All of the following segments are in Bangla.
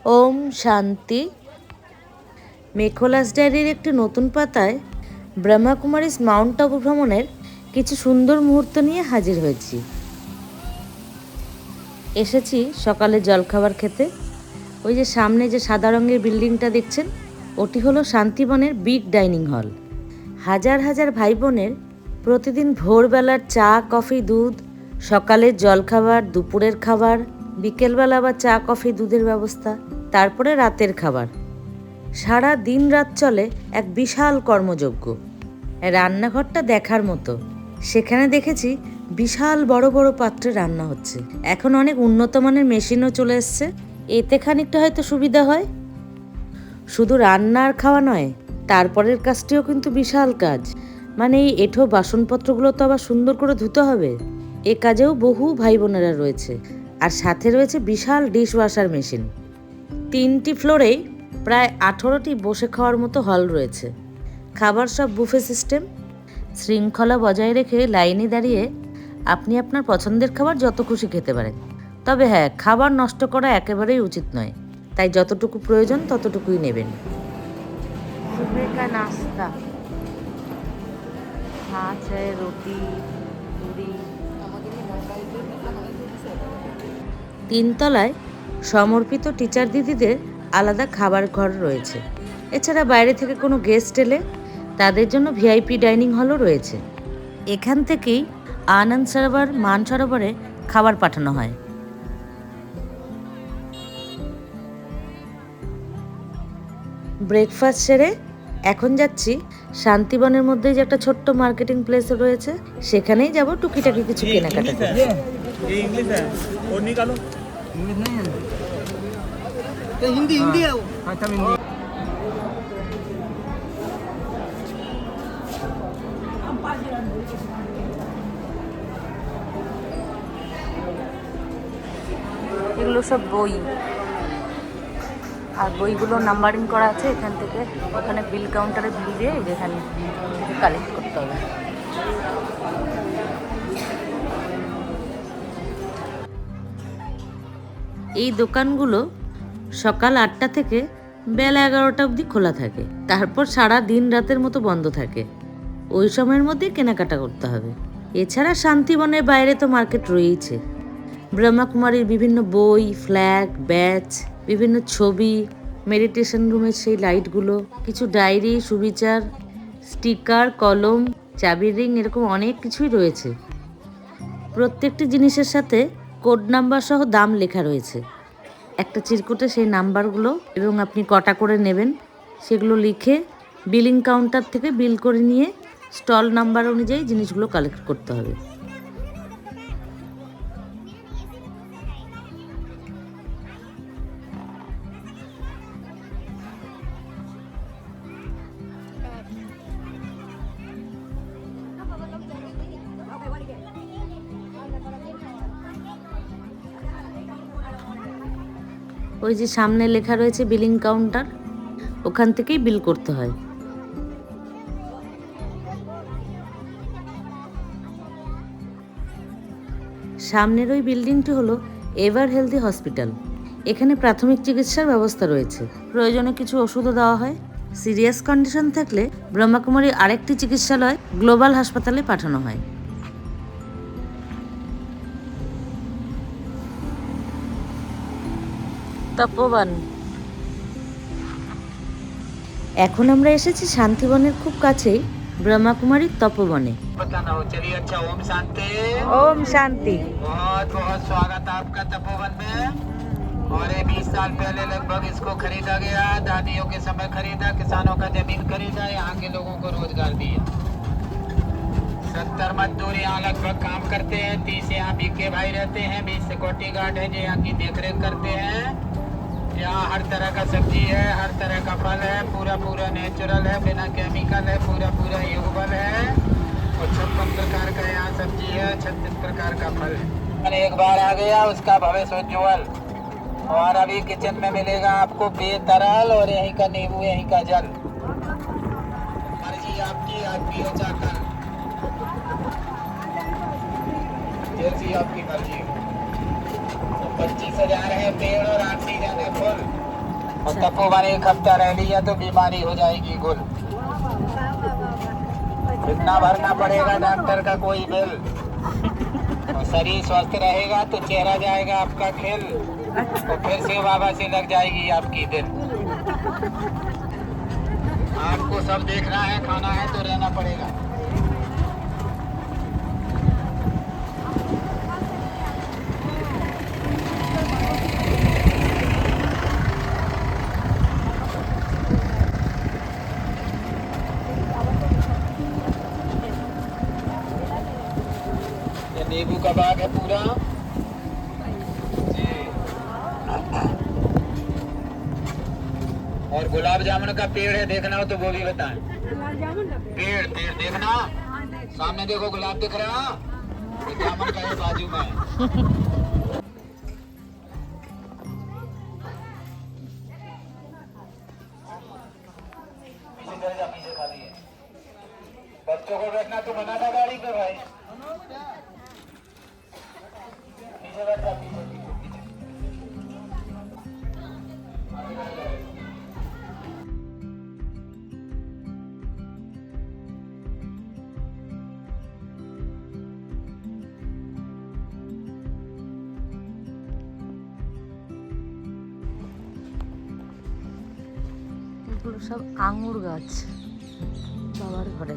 ওম শান্তি। মেখলাস ডায়েরির একটি নতুন পাতায় ব্রহ্মাকুমারিজ মাউন্ট আবু ভ্রমণের কিছু সুন্দর মুহূর্ত নিয়ে হাজির হয়েছি। এসেছি সকালে জলখাবার খেতে। ওই যে সামনে যে সাদা রঙের বিল্ডিংটা দেখছেন, ওটি হলো শান্তিবনের বিগ ডাইনিং হল। হাজার হাজার ভাই বোনের প্রতিদিন ভোরবেলার চা, কফি, দুধ, সকালের জলখাবার, দুপুরের খাবার, বিকেলবেলা আবার চা, কফি, দুধের ব্যবস্থা, তারপরে রাতের খাবার। সারা দিন রাত চলে এক বিশাল কর্মযজ্ঞ। রান্নাঘরটা দেখার মতো। সেখানে দেখেছি বিশাল বড় বড় পাত্রে রান্না হচ্ছে। এখন অনেক উন্নত মানের মেশিনও চলে এসছে, এতে খানিকটা হয়তো সুবিধা হয়। শুধু রান্না আর খাওয়া নয়, তারপরের কাজটিও কিন্তু বিশাল কাজ। মানে এই এঁঠো বাসনপত্রগুলো তো আবার সুন্দর করে ধুতে হবে। এ কাজেও বহু ভাই বোনেরা রয়েছে। আর সাথে রয়েছে বিশাল ডিশ ওয়াশার মেশিন। 3টি ফ্লোরেই প্রায় 18টি বসে খাওয়ার মতো হল রয়েছে। খাবার সব বুফে সিস্টেম। শৃঙ্খলা বজায় রেখে লাইনে দাঁড়িয়ে আপনি আপনার পছন্দের খাবার যত খুশি খেতে পারেন। তবে হ্যাঁ, খাবার নষ্ট করা একেবারেই উচিত নয়, তাই যতটুকু প্রয়োজন ততটুকুই নেবেন। सुबह का नाश्ता, माछ है, रोटी, पूरी। 3তলায় সমর্পিত টিচার দিদিদের আলাদা খাবার ঘর রয়েছে। এছাড়া বাইরে থেকে কোনো গেস্ট এলে তাদের জন্য ভিআইপি ডাইনিং হলও রয়েছে। এখান থেকেই আনন্দ সরোবর, মানসরোবরে খাবার পাঠানো হয়। ব্রেকফাস্ট সেরে এখন যাচ্ছি শান্তিবনের মধ্যে যে একটা ছোট্ট মার্কেটিং প্লেস রয়েছে, সেখানেই যাব টুকিটাকি কিছু কেনাকাটা করতে। এগুলো সব বই, আর বইগুলো নাম্বারিং করা আছে। এখান থেকে ওখানে বিল কাউন্টারে বিল দিয়ে এখানে কালেক্ট করতে হবে। এই দোকানগুলো সকাল 8টা থেকে বেলা 11টা অবধি খোলা থাকে। তারপর সারা দিন রাতের মতো বন্ধ থাকে। ওই সময়ের মধ্যে কেনাকাটা করতে হবে। এছাড়া শান্তিবনের বাইরে তো মার্কেট রয়েইছে। ব্রহ্মাকুমারীর বিভিন্ন বই, ফ্ল্যাগ, ব্যাচ, বিভিন্ন ছবি, মেডিটেশন রুমের সেই লাইটগুলো, কিছু ডায়েরি, সুবিচার, স্টিকার, কলম, চাবির রিং, এরকম অনেক কিছুই রয়েছে। প্রত্যেকটি জিনিসের সাথে কোড নাম্বার সহ দাম লেখা রয়েছে। একটা চিরকুটে সেই নাম্বারগুলো এবং আপনি কটা করে নেবেন সেগুলো লিখে বিলিং কাউন্টার থেকে বিল করে নিয়ে স্টল নাম্বার অনুযায়ী জিনিসগুলো কালেক্ট করতে হবে। ওই যে সামনে লেখা রয়েছে বিলিং কাউন্টার, ওখান থেকেই বিল করতে হয়। সামনের ওই বিল্ডিংটি হলো এভার হেলদি হসপিটাল। এখানে প্রাথমিক চিকিৎসার ব্যবস্থা রয়েছে। প্রয়োজনে কিছু ওষুধও দেওয়া হয়। সিরিয়াস কন্ডিশন থাকলে ব্রহ্মাকুমারীর আরেকটি চিকিৎসালয় গ্লোবাল হাসপাতালে পাঠানো হয়। তপোবন। এখন আমরা এসেছি শান্তিবনের খুব কাছেই ব্রহ্মাকুমারীর তপোবনে। ওম শান্তি। बहुत बहुत स्वागत आपका तपोवन में। और 20 साल पहले लगभग इसको खरीदा गया। दादियों के समय खरीदा, किसानों का जमीन खरीदा, यहाँ के लोगों को रोजगार दिया। 70 मजदूर यहाँ लगभग काम करते हैं। 30 यहाँ बीके भाई रहते हैं। 20 सिक्योरिटी गार्ड है जो यहाँ की देखरेख करते हैं। यहाँ हर तरह का सब्जी है, हर तरह का फल है, पूरा पूरा नेचुरल है, बिना केमिकल है, पूरा पूरा युगल है। और 56 प्रकार का यहाँ सब्जी है, 36 प्रकार का फल है। एक बार आ गया उसका भविष्य उज्ज्वल। और अभी किचन में मिलेगा आपको बेतरल और यहीं का नींबू, यहीं का जल। मर्जी आपकी, आप पियो चाकर, जैसी आपकी मर्जी। 25,000 है पेड़ और 8 सीजन है फूल। तपोवन 1 हफ्ता रह लिया तो बीमारी हो जाएगी गुल। इतना भरना पड़ेगा डॉक्टर का कोई बिल। और शरीर स्वस्थ रहेगा तो चेहरा जाएगा आपका खेल। तो फिर से बाबा से लग जाएगी आपकी दिल। आपको सब देखना है, खाना है तो रहना पड़ेगा। ये नींबू का बाग है पूरा जी। और गुलाब जामुन का पेड़ है, देखना हो तो वो भी बताएं। पेड़ पेड़ देखना, सामने देखो गुलाब दिख रहा, तो जामुन का है बाजू में। पीछे खाली है, बच्चों को बैठना तो मना था गाड़ी पे भाई। पीछे बैठ जा, पीछे पीछे এগুলো সব আঙুর গাছ বাবার ঘরে।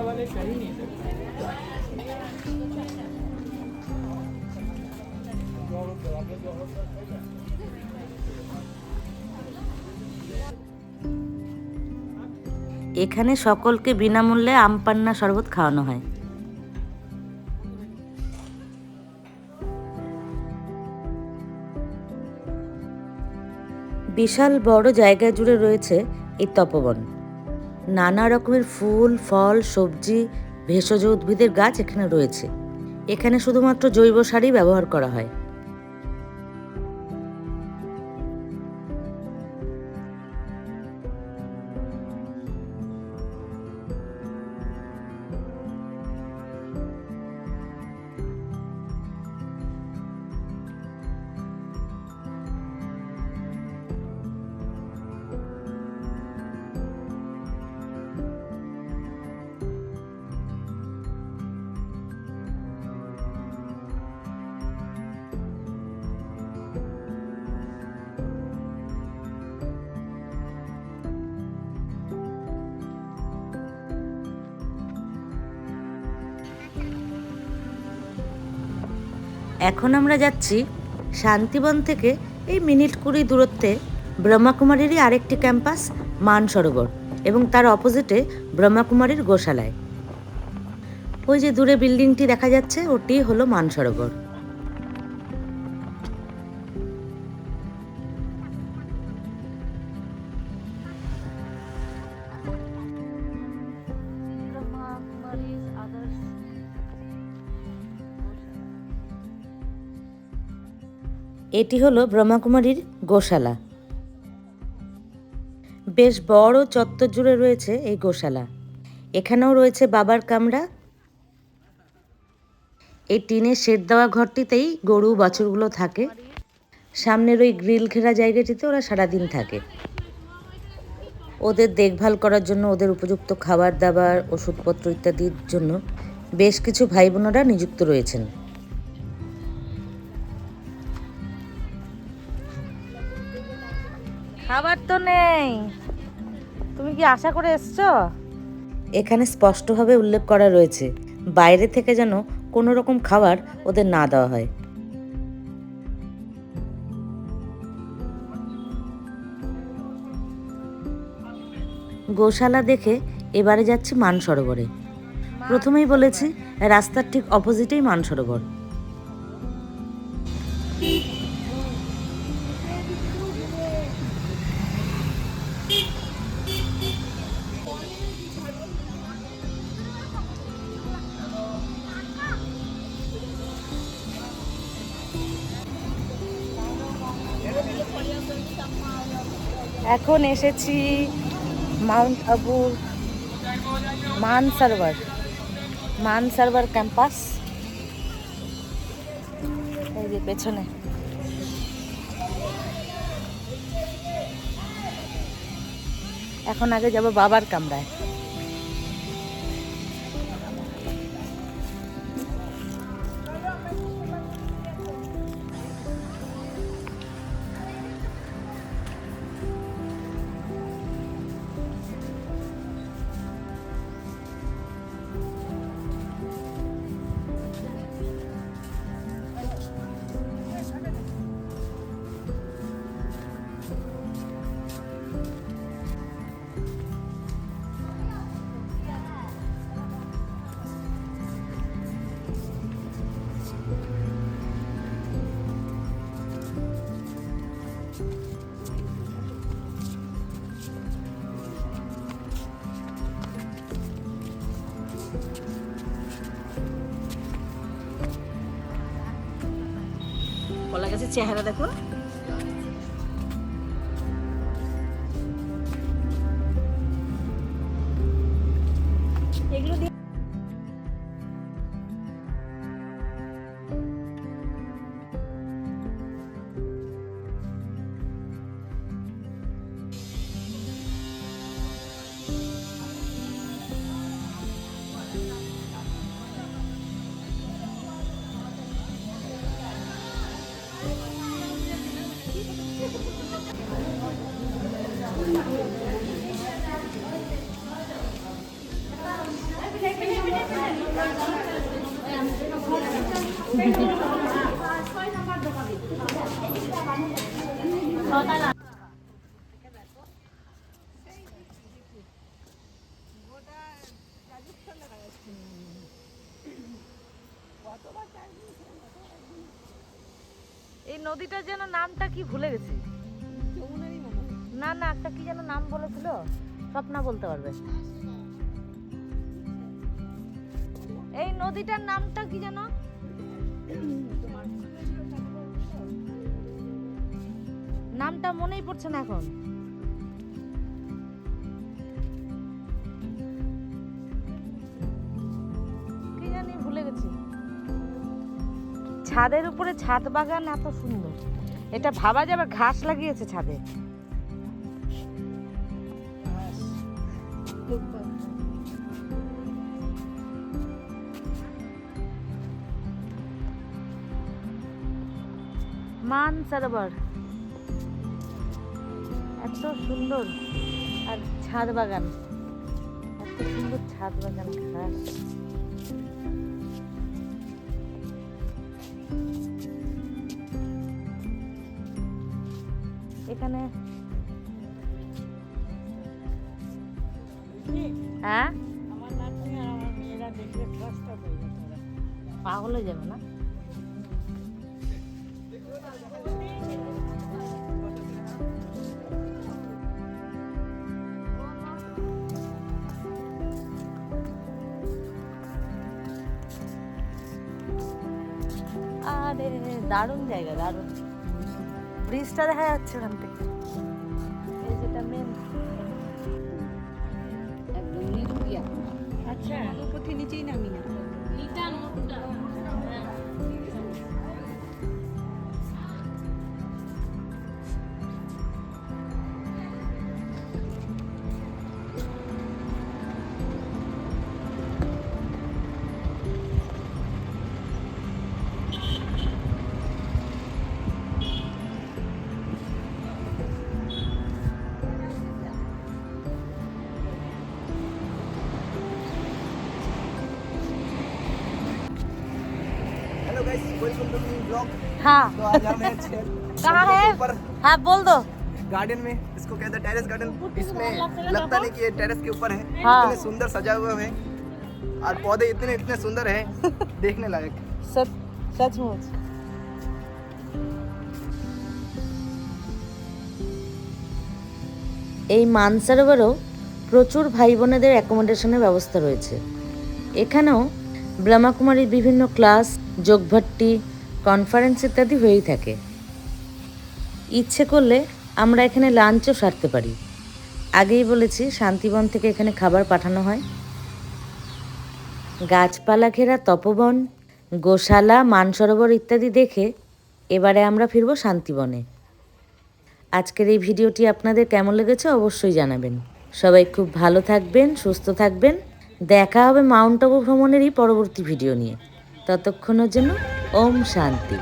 वाले कहीं नहीं सकते। এখানে সকলকে বিনামূল্যে আম পান্না শরবত খাওয়ানো হয়। বিশাল বড় জায়গা জুড়ে রয়েছে এই তপবন। নানা রকমের ফুল, ফল, সবজি, ভেষজ উদ্ভিদের গাছ এখানে রয়েছে। এখানে শুধুমাত্র জৈব সারই ব্যবহার করা হয়। এখন আমরা যাচ্ছি শান্তিবন থেকে এই মিনিট 20 দূরত্বে ব্রহ্মাকুমারীরই আরেকটি ক্যাম্পাস মানসরোবর, এবং তার অপোজিটে ব্রহ্মাকুমারীর গোশালায়। ওই যে দূরে বিল্ডিংটি দেখা যাচ্ছে, ওটি হলো মানসরোবর। এটি হলো ব্রহ্মাকুমারীর গোশালা। বেশ বড় চত্বর জুড়ে রয়েছে এই গোশালা। এখানেও রয়েছে বাবার কামরা। এই টিনের শেড দেওয়া ঘরটিতেই গরু বাছুরগুলো থাকে। সামনের ওই গ্রিল ঘেরা জায়গাটিতে ওরা সারাদিন থাকে। ওদের দেখভাল করার জন্য, ওদের উপযুক্ত খাবার দাবার, ওষুধপত্র ইত্যাদির জন্য বেশ কিছু ভাই বোনেরা নিযুক্ত রয়েছেন। খাবার তো নেই, তুমি কি আশা করে এসছো? এখানে স্পষ্টভাবে উল্লেখ করা রয়েছে বাইরে থেকে যেন কোনো রকম খাবার ওদের না দেওয়া হয়। গোশালা দেখে এবারে যাচ্ছি মানসরোবরে। প্রথমেই বলেছি রাস্তার ঠিক অপোজিটেই মানসরোবর। এখন এসেছি মাউন্ট আবুর মানসারোবর ক্যাম্পাস। এই যে পেছনে এখন আগে যাব বাবার কামরায়। কলা গাছের চেহারা দেখো। এগুলো দিয়ে এই নদীটার যেন নামটা কি ভুলে গেছি। না না, একটা কি যেন নাম বলেছিল, স্বপ্না বলতে পারবে। এই নদীটার নামটা কি যেন, নামটা মনেই পড়ছে না এখন। কি জানি ভুলে গেছি। ছাদের উপরে ছাদ বাগান এত সুন্দর, এটা ভাবা যাবে ঘাস লাগিয়েছে ছাদে। মানসারোবর এত সুন্দর, আর ছাদ বাগান, এত সুন্দর ছাদ বাগান, ঘাস। এখানে হ্যাঁ পাগল হয়ে যাবে না। আরে দারুণ জায়গা, দারুণ। ব্রিজটা দেখা যাচ্ছে ওখান থেকে, এই যেটা মেন। আচ্ছা, কোথায় নিচেই নামি না। हाँ तो आज हम हैं कहाँ है? हाँ बोल दो। गार्डन में, इसको कहते हैं टेरेस गार्डन। इसमें लगता नहीं कि ये टेरेस के ऊपर है। हाँ। इतने सुंदर सजा हुए हैं और पौधे इतने इतने सुंदर हैं, देखने लायक। सचमुच এই মানসারোবরেও প্রচুর ভাই বোনেদের অ্যাকোমোডেশনের ব্যবস্থা রয়েছে। এখানেও ব্রহ্মাকুমারীর বিভিন্ন ক্লাস, যোগভট্টি, কনফারেন্স ইত্যাদি হয়েই থাকে। ইচ্ছে করলে আমরা এখানে লাঞ্চও সারতে পারি। আগেই বলেছি শান্তিবন থেকে এখানে খাবার পাঠানো হয়। গাছপালা ঘেরা তপবন, গোশালা, মানসরোবর ইত্যাদি দেখে এবারে আমরা ফিরব শান্তিবনে। আজকের এই ভিডিওটি আপনাদের কেমন লেগেছে অবশ্যই জানাবেন। সবাই খুব ভালো থাকবেন, সুস্থ থাকবেন। দেখা হবে মাউন্ট আবু ভ্রমণেরই পরবর্তী ভিডিও নিয়ে। ততক্ষণের জন্য ওম শান্তি।